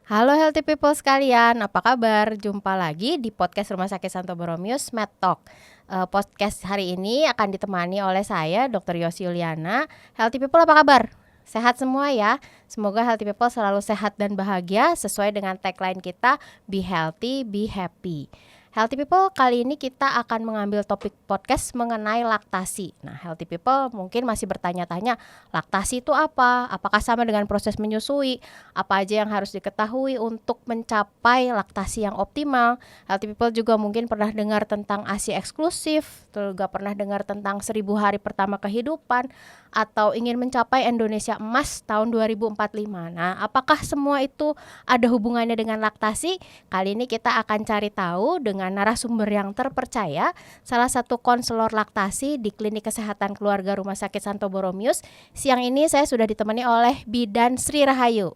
Halo healthy people sekalian, apa kabar? Jumpa lagi di podcast Rumah Sakit Santo Borromeus Med Talk. Podcast hari ini akan ditemani oleh saya, Dr. Yosi Yuliana. Healthy people apa kabar? Sehat semua ya. Semoga healthy people selalu sehat dan bahagia sesuai dengan tagline kita, Be Healthy, Be Happy. Healthy people, kali ini kita akan mengambil topik podcast mengenai laktasi. Nah, healthy people mungkin masih bertanya-tanya, laktasi itu apa? Apakah sama dengan proses menyusui? Apa aja yang harus diketahui untuk mencapai laktasi yang optimal? Healthy people juga mungkin pernah dengar tentang ASI eksklusif, juga pernah dengar tentang 1000 hari pertama kehidupan, atau ingin mencapai Indonesia emas tahun 2045. Nah, apakah semua itu ada hubungannya dengan laktasi? Kali ini kita akan cari tahu dengan narasumber yang terpercaya, salah satu konselor laktasi di Klinik Kesehatan Keluarga Rumah Sakit Santo Borromeus. Siang ini saya sudah ditemani oleh Bidan Sri Rahayu.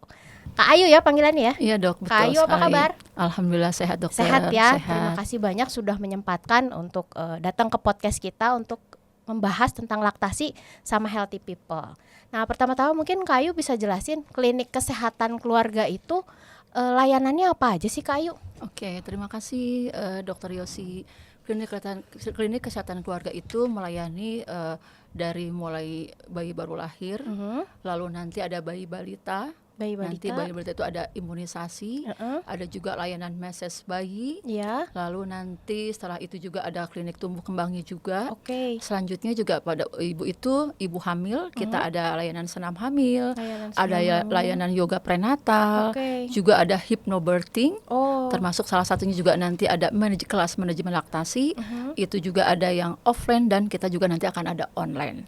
Kak Ayu ya panggilannya ya? Iya dok, betul Kak Ayu apa sekali. kabar? Alhamdulillah sehat dokter. Sehat ya, terima kasih banyak sudah menyempatkan untuk datang ke podcast kita untuk membahas tentang laktasi sama healthy people. Nah, pertama-tama mungkin Kak Ayu bisa jelasin klinik kesehatan keluarga itu layanannya apa aja sih Kak Ayu? Oke, terima kasih Dokter Yosi. Klinik kesehatan keluarga itu melayani dari mulai bayi baru lahir, lalu nanti ada bayi balita. Nanti bayi balita itu ada imunisasi, ada juga layanan meses bayi, lalu nanti setelah itu juga ada klinik tumbuh kembangnya juga. Selanjutnya juga pada ibu itu, ibu hamil, kita ada layanan senam hamil, layanan yoga prenatal, juga ada hypnobirthing, termasuk salah satunya juga nanti ada kelas manajemen laktasi, itu juga ada yang offline dan kita juga nanti akan ada online.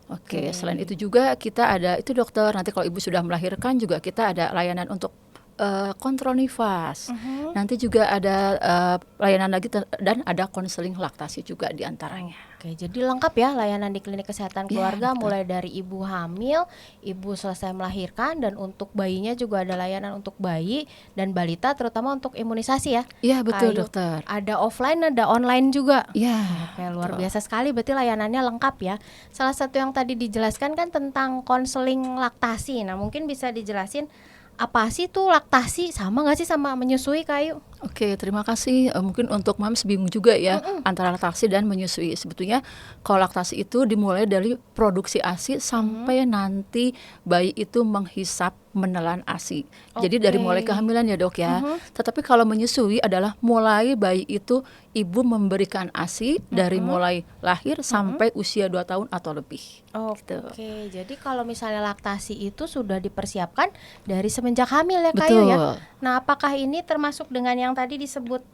Oke, selain itu juga kita ada, itu dokter, nanti kalau ibu sudah melahirkan juga kita ada layanan untuk kontrol nifas. Nanti juga ada layanan lagi dan ada konseling laktasi juga diantaranya. Oke, jadi lengkap ya layanan di klinik kesehatan keluarga, mulai dari ibu hamil, ibu selesai melahirkan, dan untuk bayinya juga ada layanan untuk bayi dan balita, terutama untuk imunisasi ya. Iya betul dokter. Ada offline, ada online juga. Iya. Oke, luar biasa sekali, berarti layanannya lengkap ya. Salah satu yang tadi dijelaskan kan tentang konseling laktasi. Nah, mungkin bisa dijelasin apa sih tuh laktasi, sama nggak sih sama menyusui Kak Ayu? Oke, terima kasih. Mungkin untuk mams bingung juga ya antara laktasi dan menyusui. Sebetulnya kalau laktasi itu dimulai dari produksi ASI sampai nanti bayi itu menghisap menelan ASI. Jadi dari mulai kehamilan ya dok ya. Tetapi kalau menyusui adalah mulai bayi itu ibu memberikan ASI dari mulai lahir sampai usia 2 tahun atau lebih. Oke, jadi kalau misalnya laktasi itu sudah dipersiapkan dari semenjak hamil ya Kak Ayu ya. Nah, apakah ini termasuk dengan yang tadi disebut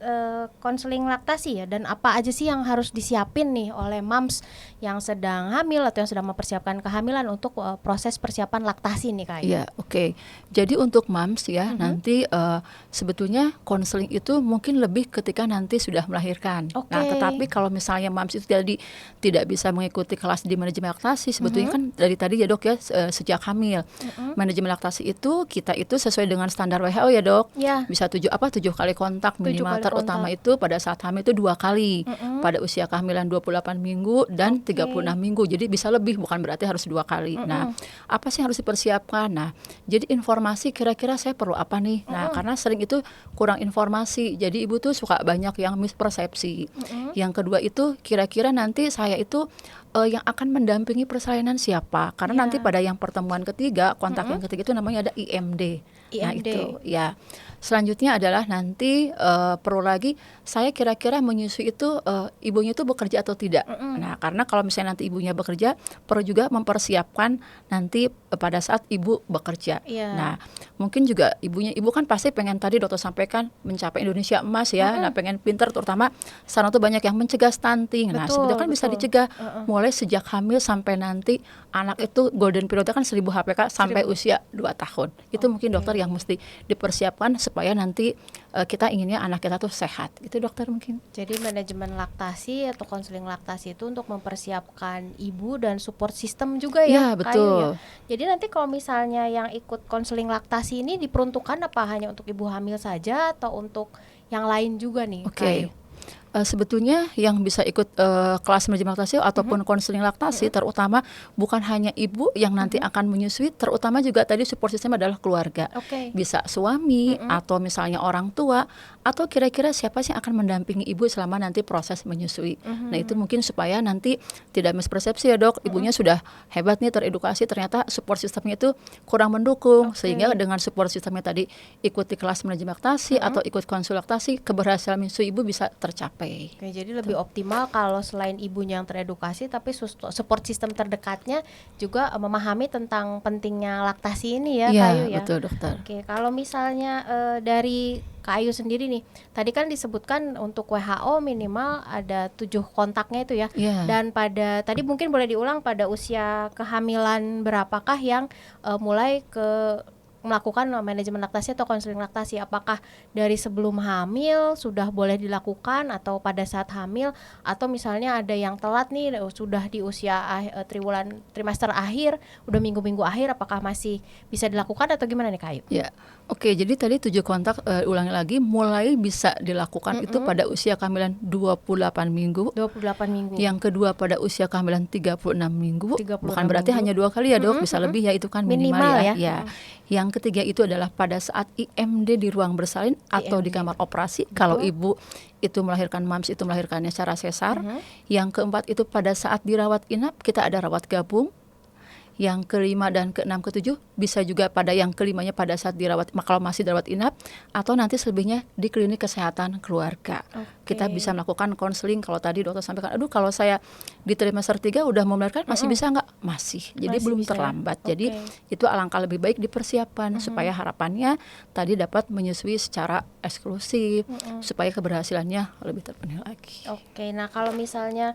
konseling laktasi ya? Dan apa aja sih yang harus disiapin nih oleh moms yang sedang hamil atau yang sedang mempersiapkan kehamilan untuk proses persiapan laktasi nih Kak Ayu? Iya, oke. Jadi untuk moms ya, nanti sebetulnya konseling itu mungkin lebih ketika nanti sudah melahirkan. Nah, tetapi kalau misalnya moms itu tidak bisa mengikuti kelas di manajemen laktasi, sebetulnya kan dari tadi ya dok ya, sejak hamil. Manajemen laktasi itu kita itu sesuai dengan standar WHO ya dok. Bisa 7 kali kontak minimal, terutama itu pada saat hamil itu 2 kali. Pada usia kehamilan 28 minggu dan 36 minggu. Jadi bisa lebih, bukan berarti harus 2 kali. Nah, apa sih yang harus dipersiapkan? Nah, jadi informasi kira-kira saya perlu apa nih? Nah, karena sering itu kurang informasi. Jadi ibu tuh suka banyak yang mispersepsi. Yang kedua itu kira-kira nanti saya itu yang akan mendampingi persalinan siapa? Karena nanti pada yang pertemuan ketiga, kontak yang ketiga itu namanya ada IMD. Nah itu ya. Selanjutnya adalah nanti perlu lagi saya kira-kira menyusui itu ibunya itu bekerja atau tidak. Nah, karena kalau misalnya nanti ibunya bekerja, perlu juga mempersiapkan nanti pada saat ibu bekerja. Nah, mungkin juga ibu kan pasti pengen, tadi dokter sampaikan, mencapai Indonesia emas ya. Nah, pengen pinter, terutama sekarang tuh banyak yang mencegah stunting. Nah, sebetulnya kan bisa dicegah mulai sejak hamil sampai nanti anak itu golden period kan 1000 HPK sampai usia 2 tahun. Itu mungkin dokter yang mesti dipersiapkan supaya nanti kita inginnya anak kita tuh sehat. Itu dokter mungkin. Jadi manajemen laktasi atau konseling laktasi itu untuk mempersiapkan ibu dan support system juga ya. Ya betul. Ya. Jadi nanti kalau misalnya yang ikut konseling laktasi ini diperuntukkan apa hanya untuk ibu hamil saja atau untuk yang lain juga nih? Oke. Sebetulnya yang bisa ikut kelas manajemen laktasi ataupun konseling laktasi, terutama bukan hanya ibu yang nanti akan menyusui, terutama juga tadi support system adalah keluarga. Bisa suami atau misalnya orang tua, atau kira-kira siapa sih yang akan mendampingi ibu selama nanti proses menyusui. Nah itu mungkin supaya nanti tidak mispersepsi ya dok, ibunya sudah hebat nih teredukasi, ternyata support sistemnya itu kurang mendukung, sehingga dengan support sistemnya tadi ikuti kelas manajemen laktasi atau ikut konsul laktasi, keberhasilan menyusui ibu bisa tercapai. Oke, jadi lebih optimal kalau selain ibunya yang teredukasi, tapi support sistem terdekatnya juga memahami tentang pentingnya laktasi ini ya, Kak Ayu ya. Betul dokter. Oke, kalau misalnya dari Kak Ayu sendiri nih, tadi kan disebutkan untuk WHO minimal ada 7 kontaknya itu ya. Dan tadi mungkin boleh diulang pada usia kehamilan berapakah yang mulai melakukan manajemen laktasi atau konseling laktasi? Apakah dari sebelum hamil sudah boleh dilakukan atau pada saat hamil, atau misalnya ada yang telat nih sudah di usia trimester akhir, udah minggu-minggu akhir, apakah masih bisa dilakukan atau gimana nih Kak Ayu? Oke, jadi tadi 7 kontak ulangi lagi mulai bisa dilakukan itu pada usia kehamilan 28 minggu. 28 minggu. Yang kedua pada usia kehamilan 36 minggu. 36 bukan berarti minggu. hanya 2 kali ya dok, bisa lebih ya, itu kan minimal ya. Yang ketiga itu adalah pada saat IMD di ruang bersalin atau di kamar operasi. Kalau ibu itu melahirkan, mams itu melahirkannya secara sesar. Yang keempat itu pada saat dirawat inap, kita ada rawat gabung. Yang kelima dan keenam ketujuh bisa juga pada yang kelimanya pada saat dirawat, kalau masih dirawat inap, atau nanti selebihnya di klinik kesehatan keluarga. Kita bisa melakukan konseling. Kalau tadi dokter sampaikan, aduh kalau saya di trimester 3 udah mau melahirkan, masih bisa nggak? Masih. Jadi belum terlambat. Jadi itu alangkah lebih baik dipersiapkan supaya harapannya tadi dapat menyusui secara eksklusif, supaya keberhasilannya lebih terpenuhi lagi. Nah kalau misalnya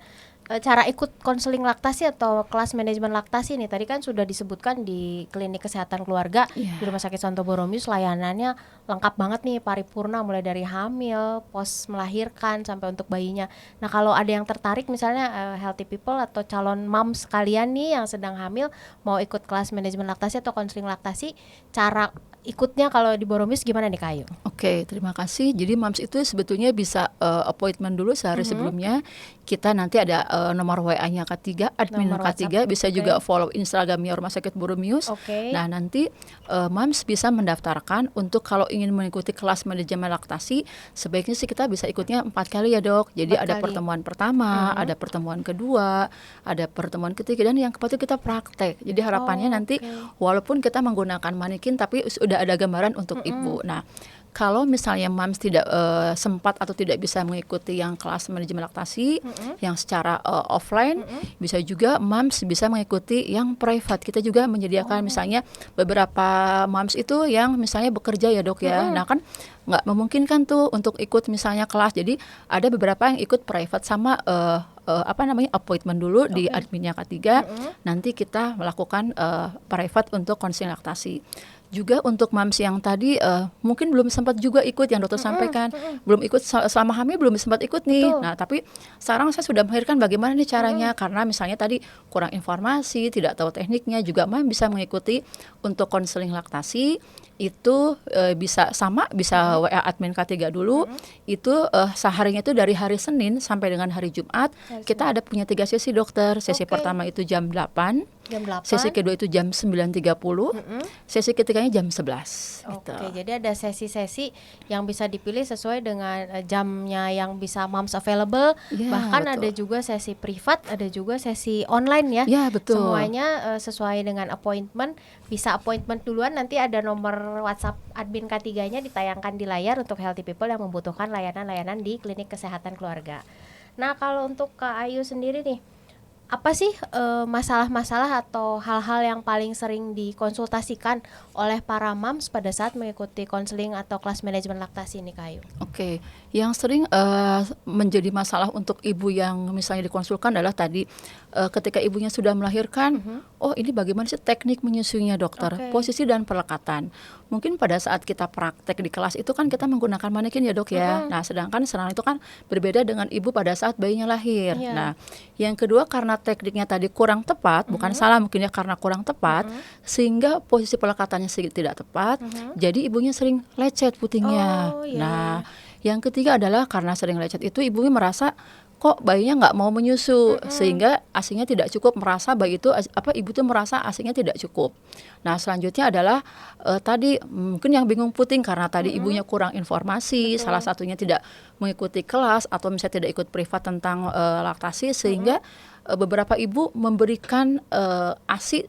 cara ikut konseling laktasi atau kelas manajemen laktasi nih, tadi kan sudah disebutkan di klinik kesehatan keluarga di Rumah Sakit Santo Borromeus, layanannya lengkap banget nih, paripurna, mulai dari hamil, pos melahirkan sampai untuk bayinya. Nah kalau ada yang tertarik misalnya healthy people atau calon moms sekalian nih yang sedang hamil mau ikut kelas manajemen laktasi atau konseling laktasi, cara ikutnya kalau di Borromeus gimana nih Kak Ayu? Oke, terima kasih. Jadi moms itu sebetulnya bisa appointment dulu sehari sebelumnya. Kita nanti ada nomor WA-nya K3, admin Nomor K3, WhatsApp. bisa juga follow Instagramnya Rumah Sakit Borromeus. Nah nanti moms bisa mendaftarkan untuk kalau ingin mengikuti kelas manajemen laktasi. Sebaiknya sih kita bisa ikutnya 4 kali ya dok. Jadi ada pertemuan pertama, ada pertemuan kedua, ada pertemuan ketiga, dan yang keempat itu kita praktek. Jadi harapannya nanti walaupun kita menggunakan manekin, tapi sudah ada gambaran untuk ibu. Nah kalau misalnya moms tidak sempat atau tidak bisa mengikuti yang kelas manajemen laktasi yang secara offline, bisa juga moms bisa mengikuti yang private. Kita juga menyediakan misalnya beberapa moms itu yang misalnya bekerja ya dok ya. Nah kan nggak memungkinkan tuh untuk ikut misalnya kelas. Jadi ada beberapa yang ikut private sama appointment dulu di adminnya K3. Nanti kita melakukan private untuk konseling laktasi. Juga untuk moms yang tadi mungkin belum sempat juga ikut yang dokter sampaikan, belum ikut selama hamil, belum sempat ikut nih. Nah tapi sekarang saya sudah melahirkan, bagaimana nih caranya? Karena misalnya tadi kurang informasi, tidak tahu tekniknya, juga moms bisa mengikuti untuk konseling laktasi. Itu bisa WA admin K3 dulu. Itu seharinya itu dari hari Senin sampai dengan hari Jumat. Kita ada punya 3 sesi dokter. Sesi pertama itu jam 8. Sesi kedua itu jam 9.30. Sesi ketiganya jam 11. Jadi ada sesi-sesi yang bisa dipilih sesuai dengan jamnya yang bisa moms available. Bahkan ada juga sesi privat, ada juga sesi online ya. Betul. Semuanya sesuai dengan appointment. Bisa appointment duluan, nanti ada nomor WhatsApp admin K3-nya ditayangkan di layar untuk healthy people yang membutuhkan layanan-layanan di klinik kesehatan keluarga. Nah kalau untuk Kak Ayu sendiri nih, apa sih masalah-masalah atau hal-hal yang paling sering dikonsultasikan oleh para moms pada saat mengikuti konseling atau kelas manajemen laktasi ini Kak Ayu? Oke, yang sering menjadi masalah untuk ibu yang misalnya dikonsulkan adalah tadi ketika ibunya sudah melahirkan, oh ini bagaimana sih teknik menyusuinya dokter, posisi dan pelekatan. Mungkin pada saat kita praktek di kelas itu kan kita menggunakan manekin ya dok ya. Nah sedangkan serangan itu kan berbeda dengan ibu pada saat bayinya lahir. Nah yang kedua karena tekniknya tadi kurang tepat, bukan salah mungkin ya, karena kurang tepat, sehingga posisi pelekatannya tidak tepat, jadi ibunya sering lecet putingnya. Nah Yang ketiga adalah karena sering lecet itu ibunya merasa kok bayinya nggak mau menyusu, sehingga ASInya tidak cukup, merasa bayi itu ibu tuh merasa ASInya tidak cukup. Nah selanjutnya adalah tadi mungkin yang bingung puting karena tadi ibunya kurang informasi, salah satunya tidak mengikuti kelas atau misalnya tidak ikut privat tentang laktasi, sehingga beberapa ibu memberikan ASI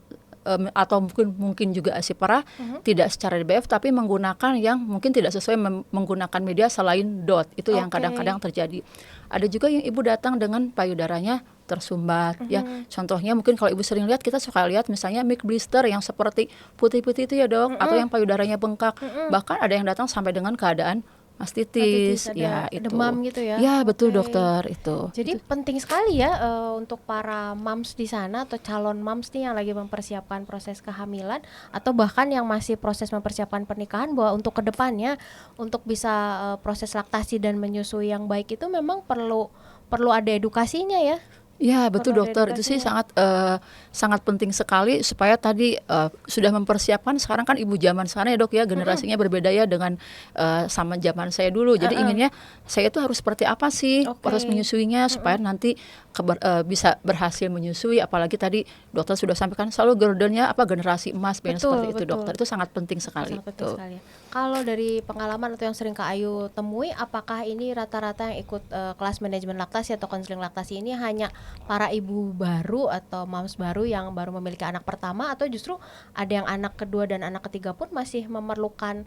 atau mungkin juga ASI perah tidak secara DBF tapi menggunakan yang mungkin tidak sesuai, menggunakan media selain DOT. Itu yang kadang-kadang terjadi. Ada juga yang ibu datang dengan payudaranya tersumbat ya. Contohnya mungkin kalau ibu sering lihat, kita suka lihat misalnya milk blister yang seperti putih-putih itu ya dok, atau yang payudaranya bengkak. Bahkan ada yang datang sampai dengan keadaan mastitis, ya itu. Demam gitu ya? Ya betul dokter itu. Jadi penting sekali ya untuk para moms di sana atau calon moms nih yang lagi mempersiapkan proses kehamilan atau bahkan yang masih proses mempersiapkan pernikahan, bahwa untuk kedepannya untuk bisa proses laktasi dan menyusui yang baik itu memang perlu ada edukasinya ya. Ya betul dokter, itu sih sangat penting sekali supaya tadi sudah mempersiapkan. Sekarang kan ibu zaman sekarang ya dok ya, generasinya berbeda ya dengan sama zaman saya dulu. Jadi inginnya saya itu harus seperti apa sih proses menyusuinya supaya nanti bisa berhasil menyusui. Apalagi tadi dokter sudah sampaikan selalu goldennya generasi emas, seperti itu dokter. Itu sangat penting sekali. Sangat penting sekali. Kalau dari pengalaman atau yang sering Kak Ayu temui, apakah ini rata-rata yang ikut kelas manajemen laktasi atau konseling laktasi ini hanya para ibu baru atau moms baru yang baru memiliki anak pertama, atau justru ada yang anak kedua dan anak ketiga pun masih memerlukan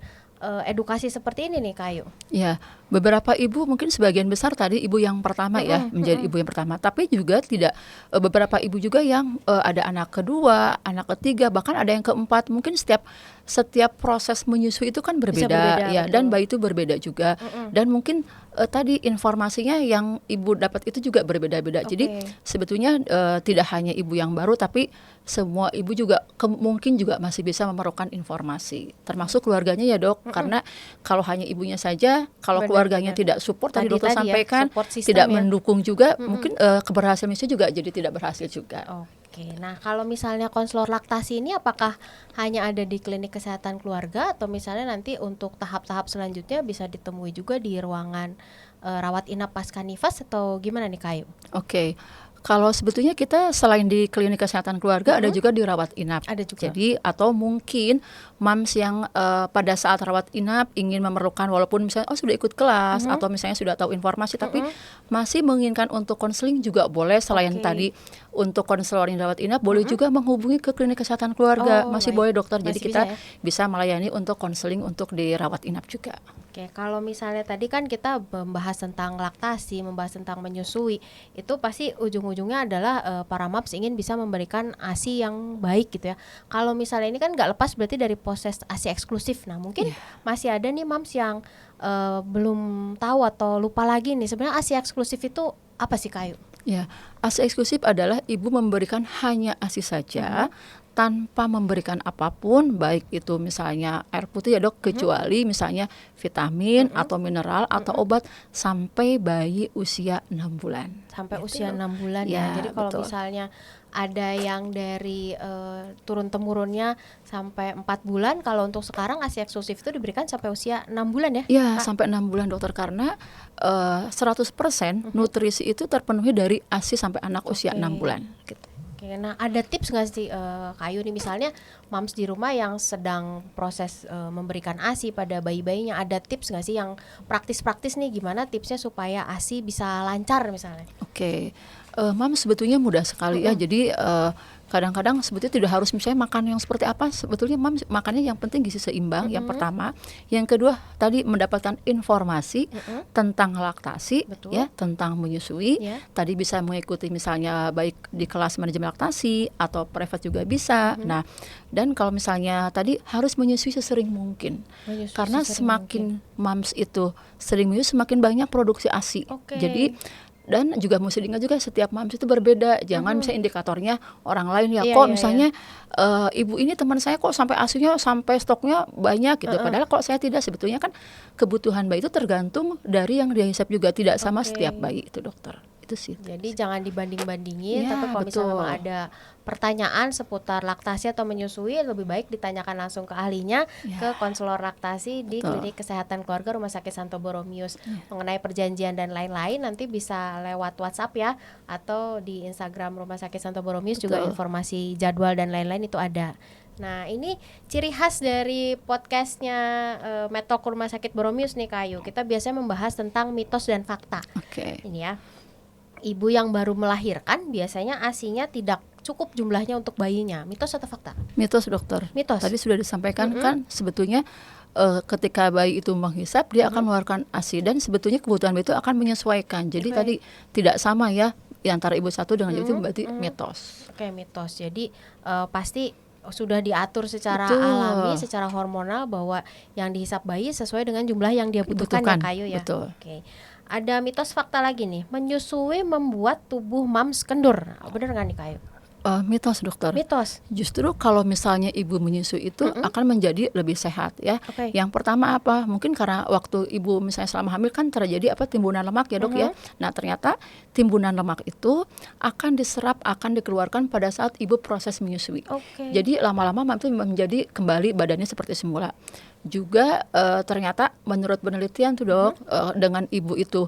edukasi seperti ini nih Kak Ayu? Ya, beberapa ibu mungkin sebagian besar tadi ibu yang pertama ya, menjadi ibu yang pertama. Tapi juga tidak, beberapa ibu juga yang ada anak kedua, anak ketiga, bahkan ada yang keempat. Mungkin setiap proses menyusui itu kan berbeda ya, dan bayi itu berbeda juga. Dan mungkin tadi informasinya yang ibu dapat itu juga berbeda-beda. Jadi sebetulnya tidak hanya ibu yang baru, tapi semua ibu juga mungkin juga masih bisa memerlukan informasi, termasuk keluarganya ya dok. Karena kalau hanya ibunya saja, kalau keluarganya tidak support, tadi dokter sampaikan tidak mendukung juga, mungkin keberhasilannya juga jadi tidak berhasil juga. Oke, nah kalau misalnya konselor laktasi ini apakah hanya ada di klinik kesehatan keluarga, atau misalnya nanti untuk tahap-tahap selanjutnya bisa ditemui juga di ruangan rawat inap pasca nifas, atau gimana nih Kayu? Oke. Kalau sebetulnya kita selain di klinik kesehatan keluarga ada juga di rawat inap. Ada juga. Jadi atau mungkin moms yang pada saat rawat inap ingin memerlukan, walaupun misalnya sudah ikut kelas atau misalnya sudah tahu informasi tapi masih menginginkan untuk konseling juga boleh. Selain tadi untuk konselor yang rawat inap boleh juga menghubungi ke klinik kesehatan keluarga. Masih boleh dokter. Jadi kita bisa melayani untuk konseling untuk di rawat inap juga. Oke, kalau misalnya tadi kan kita membahas tentang laktasi, membahas tentang menyusui, itu pasti ujung-ujungnya adalah para moms ingin bisa memberikan ASI yang baik gitu ya. Kalau misalnya ini kan nggak lepas berarti dari proses ASI eksklusif. Nah mungkin masih ada nih moms yang belum tahu atau lupa lagi nih, sebenarnya ASI eksklusif itu apa sih Kayu? Ya, ASI eksklusif adalah ibu memberikan hanya ASI saja, tanpa memberikan apapun, baik itu misalnya air putih ya dok, kecuali misalnya vitamin atau mineral atau obat sampai bayi usia 6 bulan. Sampai usia 6 bulan ya. Jadi kalau misalnya ada yang dari turun-temurunnya sampai 4 bulan, kalau untuk sekarang ASI eksklusif itu diberikan sampai usia 6 bulan ya? Ya, sampai 6 bulan dokter, karena 100% nutrisi itu terpenuhi dari ASI sampai anak usia 6 bulan gitu. Nah ada tips nggak sih Kayu nih, misalnya moms di rumah yang sedang proses memberikan ASI pada bayi-bayinya, ada tips nggak sih yang praktis-praktis nih, gimana tipsnya supaya ASI bisa lancar misalnya? Oke. Moms sebetulnya mudah sekali ya, jadi kadang-kadang sebetulnya tidak harus misalnya makan yang seperti apa. Sebetulnya moms makannya yang penting gizi seimbang, yang pertama. Yang kedua tadi mendapatkan informasi tentang laktasi, ya, tentang menyusui. Tadi bisa mengikuti misalnya baik di kelas manajemen laktasi atau private juga bisa. Nah, dan kalau misalnya tadi harus menyusui sesering mungkin. Karena semakin moms itu sering menyusui, semakin banyak produksi ASI. Jadi dan juga mesti diingat juga setiap moms itu berbeda. Jangan misalnya indikatornya orang lain ya, misalnya ibu ini teman saya kok sampai ASInya sampai stoknya banyak gitu. Padahal kalau saya tidak, sebetulnya kan kebutuhan bayi itu tergantung dari yang dia hisap juga, tidak sama setiap bayi itu dokter. Itu Itu sih. Jadi jangan dibanding-bandingin, Ya, tapi kalau misalnya betul. memang ada pertanyaan seputar laktasi atau menyusui, lebih baik ditanyakan langsung ke ahlinya, ke Ya, konselor laktasi di betul. Klinik Kesehatan Keluarga Rumah Sakit Santo Borromeus. Ya. Mengenai perjanjian dan lain-lain nanti bisa lewat WhatsApp ya, atau di Instagram Rumah Sakit Santo Borromeus juga Betul. informasi jadwal dan lain-lain itu ada. Nah, ini ciri khas dari podcastnya Medtalk Rumah Sakit Borromeus nih Kak Ayu. Kita biasanya membahas tentang mitos dan fakta. Oke. Ini ya, ibu yang baru melahirkan biasanya ASI-nya tidak cukup jumlahnya untuk bayinya. Mitos atau fakta? Mitos dokter. Mitos. Tadi sudah disampaikan kan sebetulnya ketika bayi itu menghisap dia akan mengeluarkan ASI dan sebetulnya kebutuhan bayi itu akan menyesuaikan. Jadi tadi tidak sama ya antara ibu satu dengan ibu itu berarti mitos. Oke, mitos. Jadi pasti sudah diatur secara Betul. alami, secara hormonal bahwa yang dihisap bayi sesuai dengan jumlah yang dia butuhkan ya Kayu ya. Betul. Oke. Ada mitos fakta lagi nih, menyusui membuat tubuh mams kendur. Benar nggak nih Kayu? Mitos dokter. Mitos. Justru kalau misalnya ibu menyusui itu akan menjadi lebih sehat ya. Oke. Yang pertama apa? Mungkin karena waktu ibu misalnya selama hamil kan terjadi timbunan lemak ya dok ya. Nah ternyata timbunan lemak itu akan diserap, akan dikeluarkan pada saat ibu proses menyusui. Oke. Jadi lama-lama itu menjadi kembali badannya seperti semula. Juga ternyata menurut penelitian tuh dok, dengan ibu itu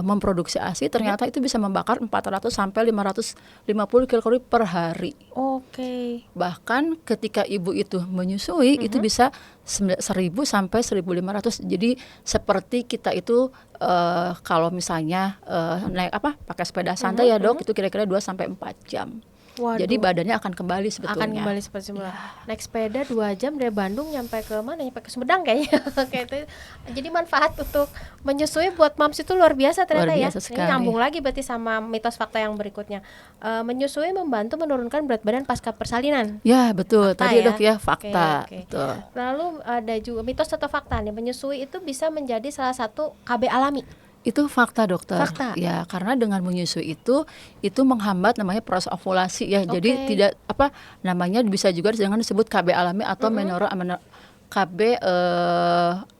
memproduksi ASI ternyata itu bisa membakar 400 sampai 550 kilokalori per hari. Oke. Bahkan ketika ibu itu menyusui itu bisa 1000 sampai 1500. Jadi seperti kita itu kalau misalnya naik pakai sepeda santai ya dok, itu kira-kira 2 sampai 4 jam. Waduh. Jadi badannya akan kembali sebetulnya. Akan kembali seperti semula. Naik sepeda 2 jam dari Bandung nyampe ke mana? Nyampe ke Sumedang kayaknya. Kayak itu. Jadi manfaat untuk menyusui buat mams itu luar biasa ternyata Luar biasa ya. sekali. Ini nyambung lagi berarti sama mitos fakta yang berikutnya. Menyusui membantu menurunkan berat badan pasca persalinan. Ya betul. Fakta Tadi ya? dok ya fakta. Oke. Betul. Lalu ada juga mitos atau fakta nih, menyusui itu bisa menjadi salah satu KB alami. Itu fakta dokter. Fakta. Ya, karena dengan menyusui itu menghambat namanya proses ovulasi ya. Oke. Jadi tidak namanya bisa juga dengan disebut KB alami atau KB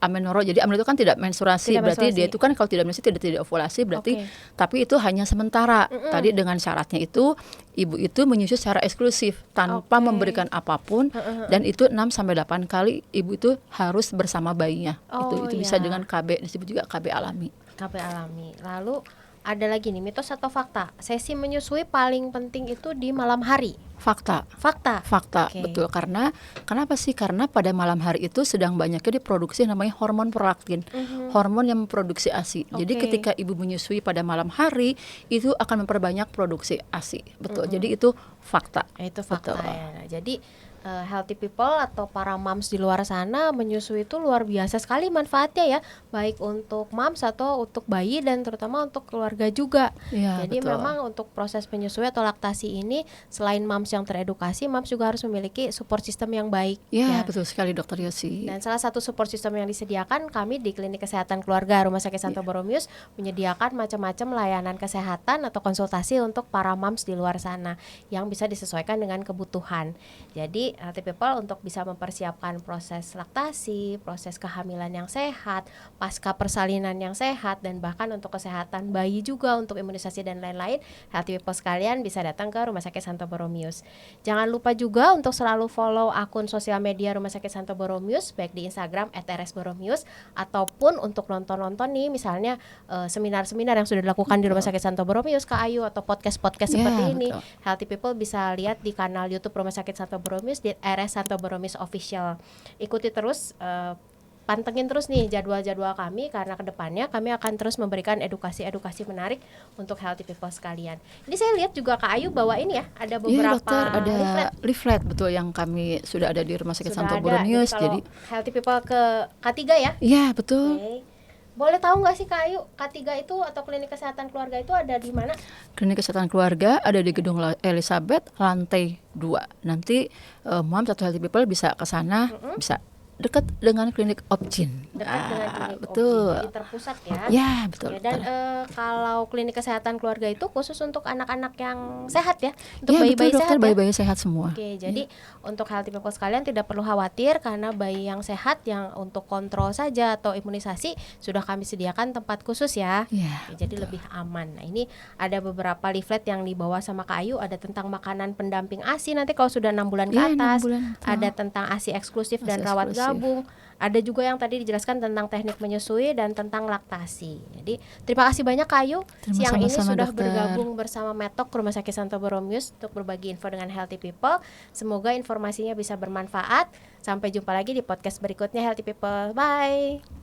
amenorrhoea. Jadi amenorrhoea itu kan tidak menstruasi. Tidak Berarti menstruasi. dia itu kan kalau tidak menstruasi tidak ovulasi berarti. Oke. Tapi itu hanya sementara. Tadi dengan syaratnya itu ibu itu menyusui secara eksklusif tanpa Oke. memberikan apapun dan itu 6 sampai 8 kali ibu itu harus bersama bayinya. Oh, itu bisa ya. dengan KB, disebut juga KB alami. KB alami. Lalu ada lagi nih, mitos atau fakta, sesi menyusui paling penting itu di malam hari. Fakta. Fakta. Oke. Betul. Kenapa sih? Karena pada malam hari itu sedang banyaknya diproduksi namanya hormon prolaktin, hormon yang memproduksi ASI. Jadi Oke. ketika ibu menyusui pada malam hari itu akan memperbanyak produksi ASI. Betul. Jadi itu fakta. Itu fakta Betul. ya. Nah, jadi healthy people atau para moms di luar sana menyusui itu luar biasa sekali manfaatnya ya, baik untuk moms atau untuk bayi dan terutama untuk keluarga juga. Ya, Jadi betul. memang untuk proses penyusui atau laktasi ini selain moms yang teredukasi, moms juga harus memiliki support system yang baik. Ya, betul sekali Dokter Yosi. Dan salah satu support system yang disediakan kami di Klinik Kesehatan Keluarga Rumah Sakit Santo Borromeus menyediakan macam-macam layanan kesehatan atau konsultasi untuk para moms di luar sana yang bisa disesuaikan dengan kebutuhan. Jadi healthy people untuk bisa mempersiapkan proses laktasi, proses kehamilan yang sehat, pasca persalinan yang sehat, dan bahkan untuk kesehatan bayi juga untuk imunisasi dan lain-lain, healthy people sekalian bisa datang ke Rumah Sakit Santo Borromeus. Jangan lupa juga untuk selalu follow akun sosial media Rumah Sakit Santo Borromeus, baik di Instagram @rsborromeus ataupun untuk nonton-nonton nih misalnya seminar-seminar yang sudah dilakukan di Rumah Sakit Santo Borromeus Kak Ayu, atau podcast-podcast seperti ini. Betul. Healthy people bisa lihat di kanal YouTube Rumah Sakit Santo Borromeus di RS Santo Borromeus Official. Ikuti terus, pantengin terus nih jadwal-jadwal kami, karena kedepannya kami akan terus memberikan edukasi-edukasi menarik untuk healthy people sekalian. Ini saya lihat juga Kak Ayu bawa ini ya, ada Iya beberapa dokter, ada leaflet. leaflet betul yang kami sudah ada di Rumah Sakit Sudah Santo ada. Borromeus. Jadi kalau healthy people ke K3 ya. Iya betul. Oke. Boleh tahu nggak sih Kak Ayu, K3 itu atau klinik kesehatan keluarga itu ada di mana? Klinik Kesehatan Keluarga ada di Gedung Elizabeth lantai 2. Nanti moms atau healthy people bisa ke sana, bisa dekat dengan klinik Opjin. Dekat dengan klinik betul. Opjin, jadi terpusat ya. Ya, betul. Ya, dan kalau klinik kesehatan keluarga itu khusus untuk anak-anak yang sehat ya, untuk Ya, bayi-bayi betul, dokter, sehat ya. bayi-bayi sehat semua. Oke, jadi untuk healthy people sekalian tidak perlu khawatir karena bayi yang sehat yang untuk kontrol saja atau imunisasi sudah kami sediakan tempat khusus ya. Ya, Oke, jadi lebih aman. Nah, ini ada beberapa leaflet yang dibawa sama Kak Ayu, ada tentang makanan pendamping ASI nanti kalau sudah 6 bulan ke ya, 6 atas, bulan. ada tentang ASI eksklusif dan ASI rawat eksklusif. gabung. Ada juga yang tadi dijelaskan tentang teknik menyusui dan tentang laktasi. Jadi terima kasih banyak Kak Ayu. Siang ini Sama-sama, sudah dokter. bergabung bersama Medtalk Rumah Sakit Santo Borromeus untuk berbagi info dengan healthy people. Semoga informasinya bisa bermanfaat. Sampai jumpa lagi di podcast berikutnya Healthy People. Bye.